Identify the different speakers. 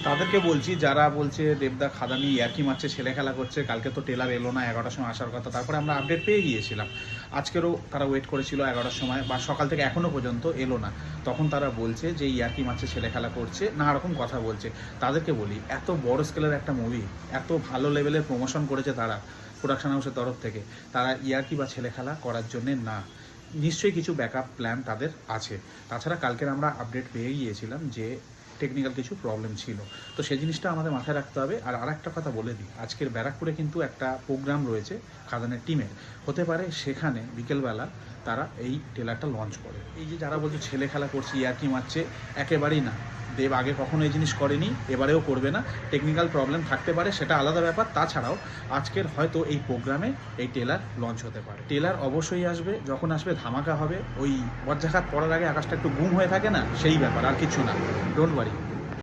Speaker 1: তাদেরকে বলছি যারা বলছে দেবদা খাদানি ইয়ার্কি মারছে, ছেলে খেলা করছে, কালকে তো টেলার এলো না, 11টার সময় আসার কথা, তারপরে আমরা আপডেট পেয়ে গিয়েছিলাম। আজকেরও তারা ওয়েট করেছিল 11টার সময়, বা সকাল থেকে এখনও পর্যন্ত এলো না। তখন তারা বলছে যে ইয়ার্কি মারছে, ছেলে খেলা করছে, নানা রকম কথা বলছে। তাদেরকে বলি, এত বড় স্কেলের একটা মুভি, এত ভালো লেভেলের প্রমোশন করেছে তারা প্রোডাকশন হাউসের তরফ থেকে, তারা ইয়ার্কি বা ছেলে খেলা করার জন্যে না, নিশ্চয়ই কিছু ব্যাকআপ প্ল্যান তাদের আছে। তাছাড়া কালকের আমরা আপডেট পেয়ে গিয়েছিলাম যে টেকনিক্যাল কিছু প্রবলেম ছিল, তো সেই জিনিসটা আমাদের মাথায় রাখতে হবে। আর একটা কথা বলে দিই, আজকের ব্যারাকপুরে কিন্তু একটা প্রোগ্রাম রয়েছে খাদানের টিমের, হতে পারে সেখানে বিকেলবেলা তারা এই ট্রেলারটা লঞ্চ করে। এই যে যারা বলছে ছেলে খেলা করছে, ইয়ার্কি মারছে, একেবারেই না। দেব আগে কখনো এই জিনিস করেনি, এবারেও করবে না। টেকনিক্যাল প্রবলেম থাকতে পারে, সেটা আলাদা ব্যাপার। তাছাড়াও আজকের হয়তো এই প্রোগ্রামে এই ট্রেলার লঞ্চ হতে পারে। ট্রেলার অবশ্যই আসবে, যখন আসবে ধামাকা হবে। ওই বজ্রাঘাত পড়ার আগে আকাশটা একটু গুম হয়ে থাকে না, সেই ব্যাপার, আর কিছু না। Don't worry.